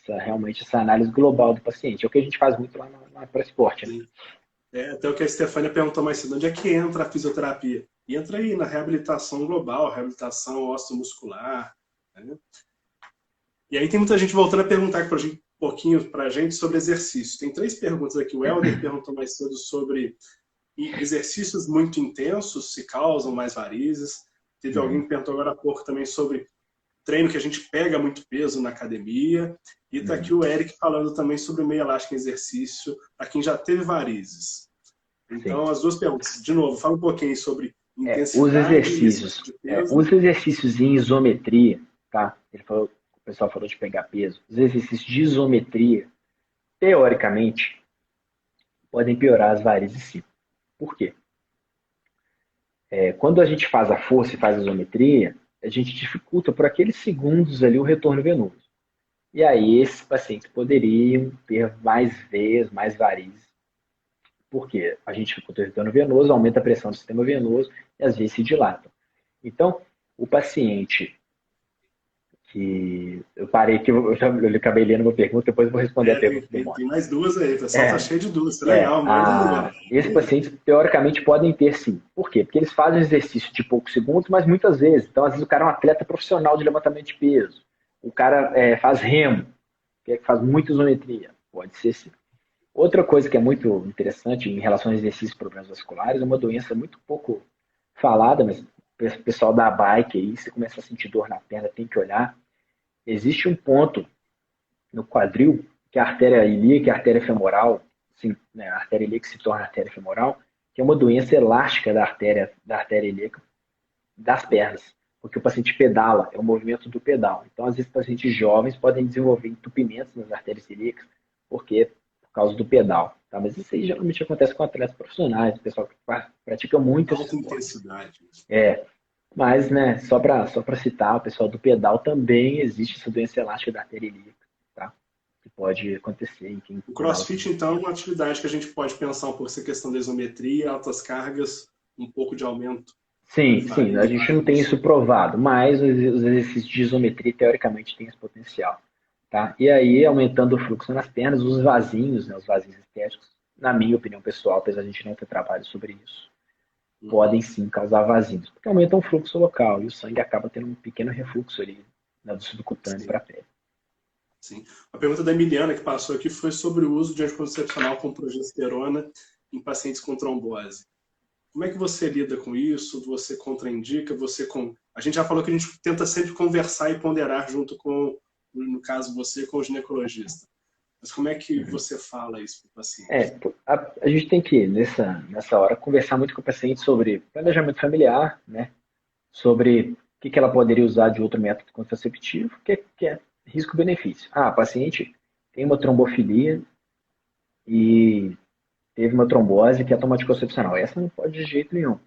realmente essa análise global do paciente. É o que a gente faz muito lá na Praesporte, né? Sim. Até o que a Stefania perguntou mais cedo, onde é que entra a fisioterapia? E entra aí na reabilitação global, reabilitação osteomuscular. Né? E aí tem muita gente voltando a perguntar um pouquinho para a gente sobre exercício. Tem três perguntas aqui. O Helder perguntou mais cedo sobre exercícios muito intensos, se causam mais varizes. Teve alguém Uhum. que perguntou agora há pouco também sobre treino que a gente pega muito peso na academia. E está aqui Uhum. o Eric falando também sobre meia elástica em exercício para quem já teve varizes. Sim. Então, as duas perguntas. De novo, fala um pouquinho sobre Os intensidade e excesso exercícios, de peso. os exercícios em isometria, tá? O pessoal falou de pegar peso. Os exercícios de isometria, teoricamente, podem piorar as varizes sim. Por quê? Quando a gente faz a força e faz a isometria, a gente dificulta por aqueles segundos ali o retorno venoso. E aí esses pacientes poderiam ter mais veias, mais varizes, porque a gente dificulta o retorno venoso, aumenta a pressão do sistema venoso e as veias se dilatam. Então, o paciente que... Eu parei que eu acabei lendo uma pergunta, depois eu vou responder a pergunta do Mônica. Tem mais duas aí, o pessoal tá cheio de dúvidas, legal. Esses pacientes, teoricamente, podem ter sim. Por quê? Porque eles fazem exercício de poucos segundos, mas muitas vezes. Então, às vezes, o cara é um atleta profissional de levantamento de peso. O cara faz remo, que faz muita isometria. Pode ser sim. Outra coisa que é muito interessante em relação a exercícios e problemas vasculares é uma doença muito pouco falada, mas o pessoal da bike aí, se começa a sentir dor na perna, tem que olhar. Existe um ponto no quadril, que é a artéria ilíaca e a artéria femoral, assim, né, a artéria ilíaca se torna artéria femoral, que é uma doença elástica da artéria ilíaca das pernas, porque o paciente pedala, é o movimento do pedal. Então, às vezes, pacientes jovens podem desenvolver entupimentos nas artérias ilíacas, porque por causa do pedal. Tá? Mas isso aí geralmente acontece com atletas profissionais, pessoal que pratica muito esse alta esporte. Intensidade. Mas, né, só para citar, o pessoal do pedal também existe essa doença elástica da artéria ilíaca, tá? Que pode acontecer em quem... O CrossFit, então, é uma atividade que a gente pode pensar por essa questão da isometria, altas cargas, um pouco de aumento. Sim, a gente não tem isso provado, mas os exercícios de isometria, teoricamente, têm esse potencial. Tá? E aí, aumentando o fluxo nas pernas, os vasinhos, né, os vasinhos estéticos, na minha opinião pessoal, apesar de a gente não ter trabalho sobre isso, podem sim causar vasinhos, porque aumentam o fluxo local e o sangue acaba tendo um pequeno refluxo ali do subcutâneo para a pele. Sim. A pergunta da Emiliana que passou aqui foi sobre o uso de anticoncepcional com progesterona em pacientes com trombose. Como é que você lida com isso? Você contraindica? A gente já falou que a gente tenta sempre conversar e ponderar junto com, no caso você, com o ginecologista. Mas como é que você fala isso para o paciente? A gente tem que, nessa hora, conversar muito com o paciente sobre planejamento familiar, né? Sobre o que ela poderia usar de outro método contraceptivo, que é risco-benefício. A paciente tem uma trombofilia e teve uma trombose que é tomar anticoncepcional. Essa não pode de jeito nenhum.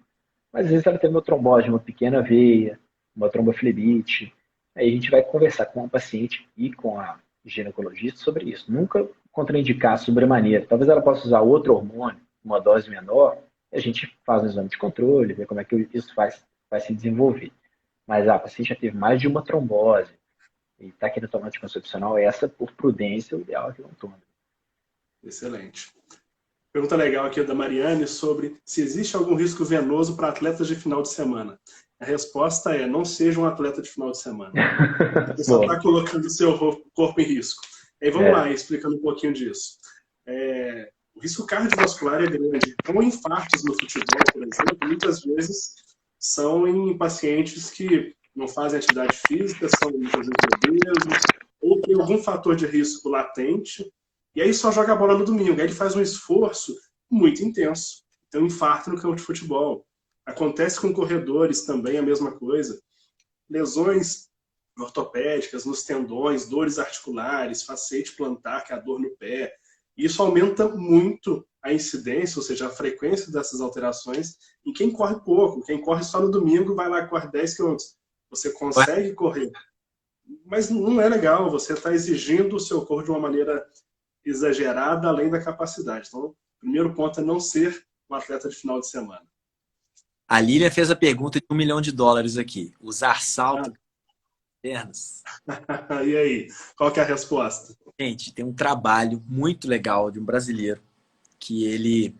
Mas às vezes ela teve uma trombose, uma pequena veia, uma tromboflebite. Aí a gente vai conversar com a paciente e com a ginecologista sobre isso. Nunca contraindicar sobremaneira. Talvez ela possa usar outro hormônio, uma dose menor, e a gente faz um exame de controle, vê como é que isso vai se desenvolver. Mas a paciente já teve mais de uma trombose e está querendo tomar anticoncepcional, essa, por prudência, o ideal é que não tome. Excelente. Pergunta legal aqui da Mariane sobre se existe algum risco venoso para atletas de final de semana. A resposta é: não seja um atleta de final de semana. Você só está colocando o seu corpo em risco. Aí vamos lá, explicando um pouquinho disso. O risco cardiovascular é grande. Então, infartos no futebol, por exemplo, muitas vezes são em pacientes que não fazem atividade física, são muitas vezes obesos, ou tem algum fator de risco latente, e aí só joga a bola no domingo. Aí ele faz um esforço muito intenso. Então, infarto no campo de futebol. Acontece com corredores também, a mesma coisa. Lesões ortopédicas nos tendões, dores articulares, facete plantar, que é a dor no pé. Isso aumenta muito a incidência, ou seja, a frequência dessas alterações em quem corre pouco. Quem corre só no domingo vai lá e corre 10 km. Você consegue correr, mas não é legal. Você está exigindo o seu corpo de uma maneira exagerada, além da capacidade. Então, o primeiro ponto é não ser um atleta de final de semana. A Lilian fez a pergunta de $1 milhão aqui. Usar salto pernas. E aí, qual que é a resposta? Gente, tem um trabalho muito legal de um brasileiro que ele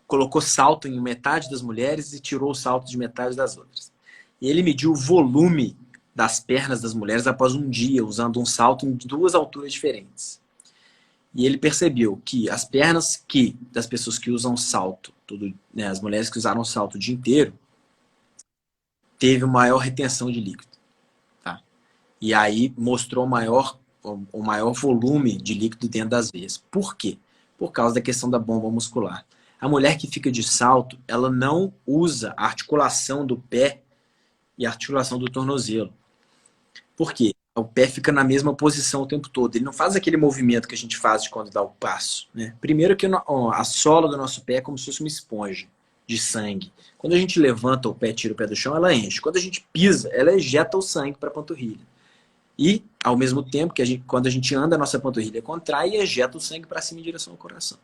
colocou salto em metade das mulheres e tirou o salto de metade das outras. E ele mediu o volume das pernas das mulheres após um dia usando um salto em 2 alturas diferentes. E ele percebeu que as pernas das pessoas que usam salto, né, as mulheres que usaram salto o dia inteiro, teve maior retenção de líquido. Tá? E aí mostrou o maior volume de líquido dentro das veias. Por quê? Por causa da questão da bomba muscular. A mulher que fica de salto, ela não usa a articulação do pé e a articulação do tornozelo. Por quê? O pé fica na mesma posição o tempo todo. Ele não faz aquele movimento que a gente faz de quando dá o passo. Né? Primeiro que a sola do nosso pé é como se fosse uma esponja. de sangue. Quando a gente levanta o pé, tira o pé do chão, ela enche. Quando a gente pisa, ela ejeta o sangue para a panturrilha. E, ao mesmo tempo, quando a gente anda, a nossa panturrilha contrai e ejeta o sangue para cima em direção ao coração.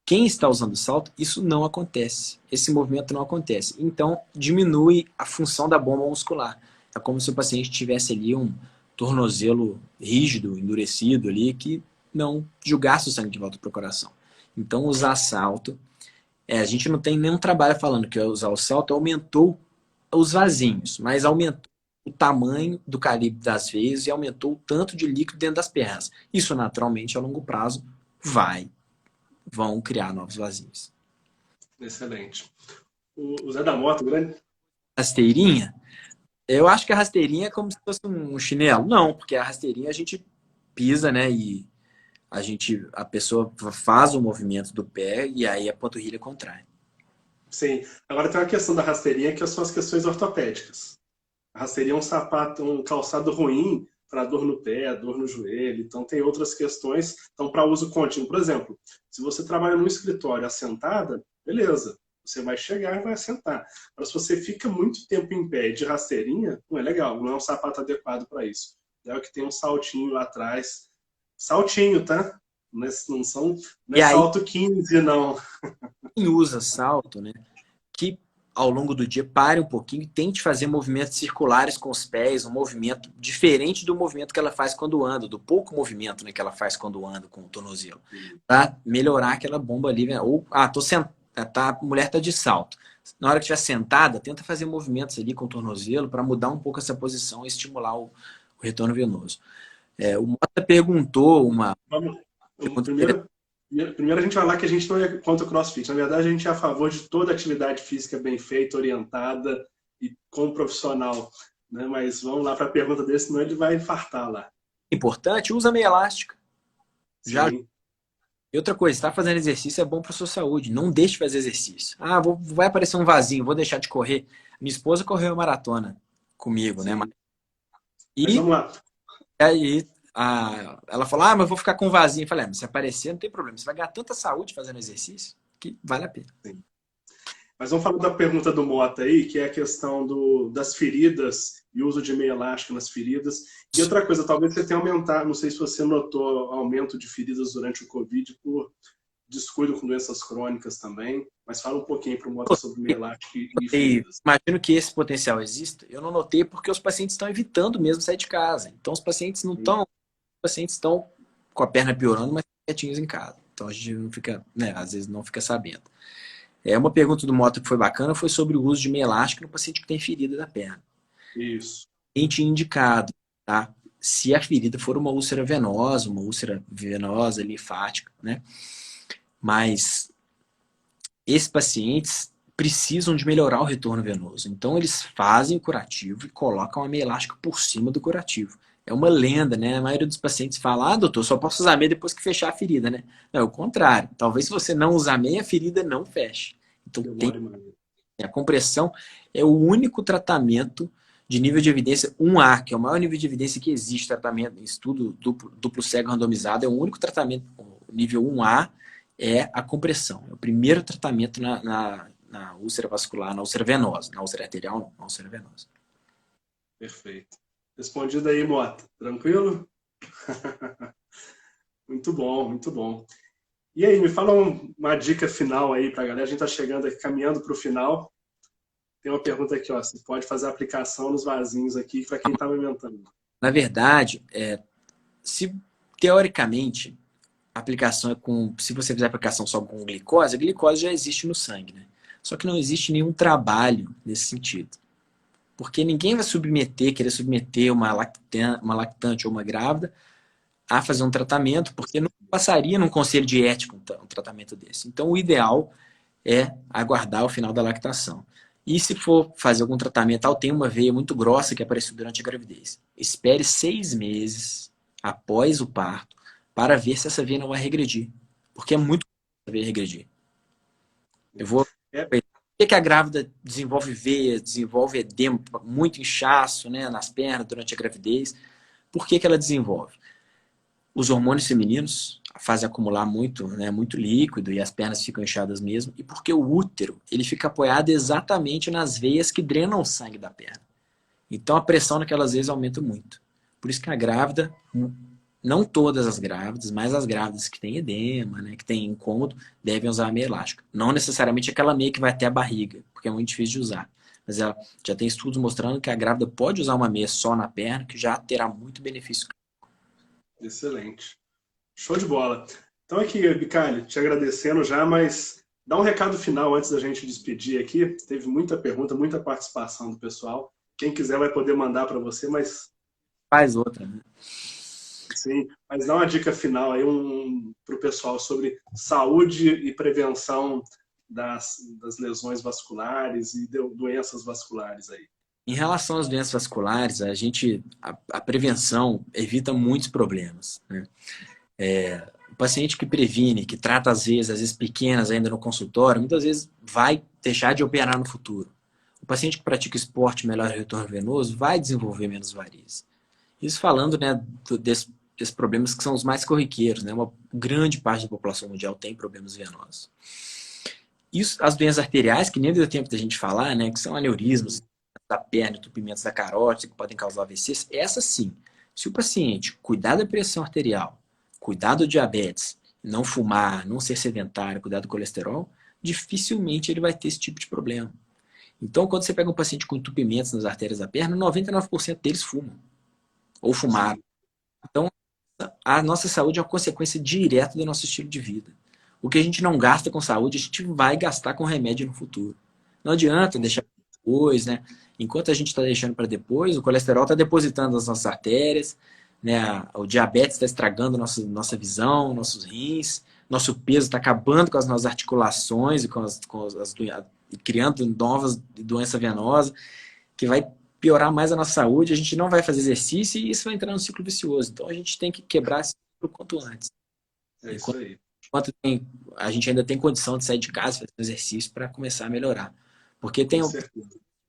Quem está usando salto, isso não acontece. Esse movimento não acontece. Então, diminui a função da bomba muscular. É como se o paciente tivesse ali um tornozelo rígido, endurecido ali, que não jogasse o sangue de volta para o coração. Então, usar salto... a gente não tem nenhum trabalho falando que usar o salto aumentou os vasinhos, mas aumentou o tamanho do calibre das veias e aumentou o tanto de líquido dentro das pernas. Isso, naturalmente, a longo prazo, vão criar novos vasinhos. Excelente. O Zé da Mota, grande... Rasteirinha? Eu acho que a rasteirinha é como se fosse um chinelo. Não, porque a rasteirinha a gente pisa, né, e a pessoa faz o movimento do pé e aí a panturrilha contrai. Sim. Agora tem uma questão da rasteirinha que são as questões ortopédicas. A rasteirinha é um sapato, um calçado ruim para dor no pé, dor no joelho. Então tem outras questões. Então para uso contínuo, por exemplo, se você trabalha no escritório assentada, beleza. Você vai chegar e vai assentar. Mas se você fica muito tempo em pé de rasteirinha, não é legal. Não é um sapato adequado para isso. É o que tem um saltinho lá atrás. Saltinho, tá? Não é salto 15, não. Quem usa salto, né? Que ao longo do dia pare um pouquinho e tente fazer movimentos circulares com os pés, um movimento diferente do movimento que ela faz quando anda, do pouco movimento, né, que ela faz quando anda com o tornozelo. Pra melhorar aquela bomba ali, né? Ou, a mulher tá de salto. Na hora que estiver sentada, tenta fazer movimentos ali com o tornozelo para mudar um pouco essa posição e estimular o retorno venoso. O Mota perguntou Primeiro a gente vai falar que a gente não é contra o CrossFit. Na verdade, a gente é a favor de toda atividade física bem feita, orientada e com um profissional. Né? Mas vamos lá para a pergunta dele, senão ele vai infartar lá. Importante, usa meia elástica. Já. Sim. E outra coisa, está fazendo exercício é bom para a sua saúde. Não deixe de fazer exercício. Vai aparecer um vasinho, vou deixar de correr. Minha esposa correu a maratona comigo, né? Mas E vamos lá. aí ela falou, mas eu vou ficar com vazio. Eu falei, mas se aparecer, não tem problema. Você vai ganhar tanta saúde fazendo exercício que vale a pena. Sim. Mas vamos falar da pergunta do Mota aí, que é a questão das feridas e uso de meia elástica nas feridas. E outra coisa, talvez você tenha aumentado, não sei se você notou aumento de feridas durante o Covid por descuido com doenças crônicas também, mas fala um pouquinho para o Mota sobre meia elástica e feridas. Imagino que esse potencial exista. Eu não notei porque os pacientes estão evitando mesmo sair de casa. Então os pacientes não estão, os pacientes estão com a perna piorando, mas quietinhos em casa. Então a gente não fica, né, às vezes não fica sabendo. Uma pergunta do Mota que foi bacana foi sobre o uso de meia elástica no paciente que tem ferida da perna. Isso. A gente indicado, tá? Se a ferida for uma úlcera venosa linfática, né? Mas esses pacientes precisam de melhorar o retorno venoso. Então eles fazem o curativo e colocam a meia elástica por cima do curativo. É uma lenda, né? A maioria dos pacientes fala, doutor, só posso usar meia depois que fechar a ferida, né? Não, é o contrário. Talvez se você não usar meia, a ferida não feche. Então a compressão é o único tratamento de nível de evidência 1A, que é o maior nível de evidência que existe, tratamento, estudo duplo cego randomizado, é o único tratamento, nível 1A é a compressão. É o primeiro tratamento na úlcera vascular, na úlcera venosa. Na úlcera arterial, não, na úlcera venosa. Perfeito. Respondido aí, Mota. Tranquilo? Muito bom, muito bom. E aí, me fala uma dica final aí pra galera. A gente tá chegando aqui, caminhando pro final. Tem uma pergunta aqui, ó. Você pode fazer a aplicação nos vasinhos aqui para quem tá amamentando. Na verdade, se teoricamente a aplicação se você fizer a aplicação só com glicose, a glicose já existe no sangue, né? Só que não existe nenhum trabalho nesse sentido. Porque ninguém vai querer submeter uma lactante ou uma grávida a fazer um tratamento, porque não passaria num conselho de ética um tratamento desse. Então, o ideal é aguardar o final da lactação. E se for fazer algum tratamento, tem uma veia muito grossa que apareceu durante a gravidez. Espere 6 meses após o parto para ver se essa veia não vai regredir. Porque é muito difícil a veia regredir. Por que a grávida desenvolve veia, desenvolve edema, muito inchaço, né, nas pernas durante a gravidez? Por que ela desenvolve? Os hormônios femininos fazem acumular muito, né, muito líquido e as pernas ficam inchadas mesmo, e porque o útero ele fica apoiado exatamente nas veias que drenam o sangue da perna. Então a pressão naquelas vezes aumenta muito. Por isso que a grávida, não todas as grávidas, mas as grávidas que têm edema, né, que têm incômodo, devem usar a meia elástica. Não necessariamente aquela meia que vai até a barriga, porque é muito difícil de usar. Mas ela já tem estudos mostrando que a grávida pode usar uma meia só na perna, que já terá muito benefício. Excelente. Show de bola. Então aqui, Bicalho, te agradecendo já, mas dá um recado final antes da gente despedir aqui. Teve muita pergunta, muita participação do pessoal. Quem quiser vai poder mandar para você, mas... Faz outra, né? Sim, mas dá uma dica final aí para o pessoal sobre saúde e prevenção das lesões vasculares e doenças vasculares aí. Em relação às doenças vasculares, a prevenção evita muitos problemas, né? O paciente que previne, que trata às vezes pequenas ainda no consultório, muitas vezes vai deixar de operar no futuro. O paciente que pratica esporte, melhora o retorno venoso, vai desenvolver menos varizes. Isso falando, né, desses problemas que são os mais corriqueiros, né? Uma grande parte da população mundial tem problemas venosos. Isso, as doenças arteriais, que nem deu tempo da gente falar, né, que são aneurismas da perna, entupimentos da carótida, que podem causar AVCs, essas sim. Se o paciente cuidar da pressão arterial, cuidar do diabetes, não fumar, não ser sedentário, cuidar do colesterol, dificilmente ele vai ter esse tipo de problema. Então, quando você pega um paciente com entupimentos nas artérias da perna, 99% deles fumam ou fumaram. Então, a nossa saúde é uma consequência direta do nosso estilo de vida. O que a gente não gasta com saúde, a gente vai gastar com remédio no futuro. Não adianta deixar para depois, né? Enquanto a gente está deixando para depois, o colesterol está depositando nas nossas artérias, né? O diabetes está estragando nossa visão, nossos rins, nosso peso está acabando com as nossas articulações e e criando novas doenças venosas, que vai piorar mais a nossa saúde, a gente não vai fazer exercício e isso vai entrar no ciclo vicioso. Então a gente tem que quebrar esse ciclo o quanto antes. É isso aí. Enquanto a gente ainda tem condição de sair de casa, fazer exercício para começar a melhorar. Porque tem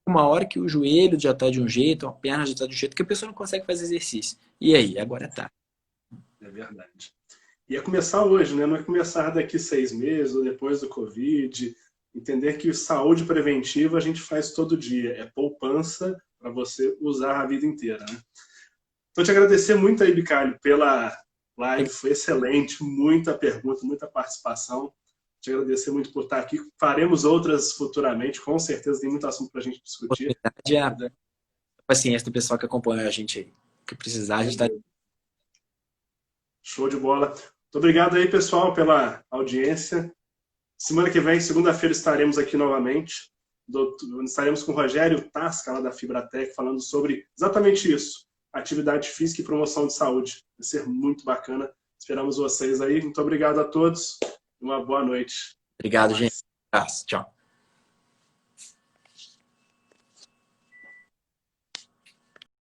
uma hora que o joelho já está de um jeito, a perna já está de um jeito, que a pessoa não consegue fazer exercício. E aí? Agora tá. É verdade. E é começar hoje, né? Não é começar daqui 6 meses ou depois do Covid. Entender que saúde preventiva a gente faz todo dia. É poupança para você usar a vida inteira, né? Então, te agradecer muito aí, Bicalho, pela live. Foi excelente. Muita pergunta, muita participação. Te agradecer muito por estar aqui. Faremos outras futuramente. Com certeza tem muito assunto para a gente discutir. A paciência do pessoal que acompanha a gente aí. O que precisar, a gente está... Show de bola. Muito obrigado aí, pessoal, pela audiência. Semana que vem, segunda-feira, estaremos aqui novamente. Estaremos com o Rogério Tasca, lá da Fibratec, falando sobre exatamente isso. Atividade física e promoção de saúde. Vai ser muito bacana. Esperamos vocês aí. Muito obrigado a todos. Uma boa noite. Obrigado, gente. Um abraço. Tchau.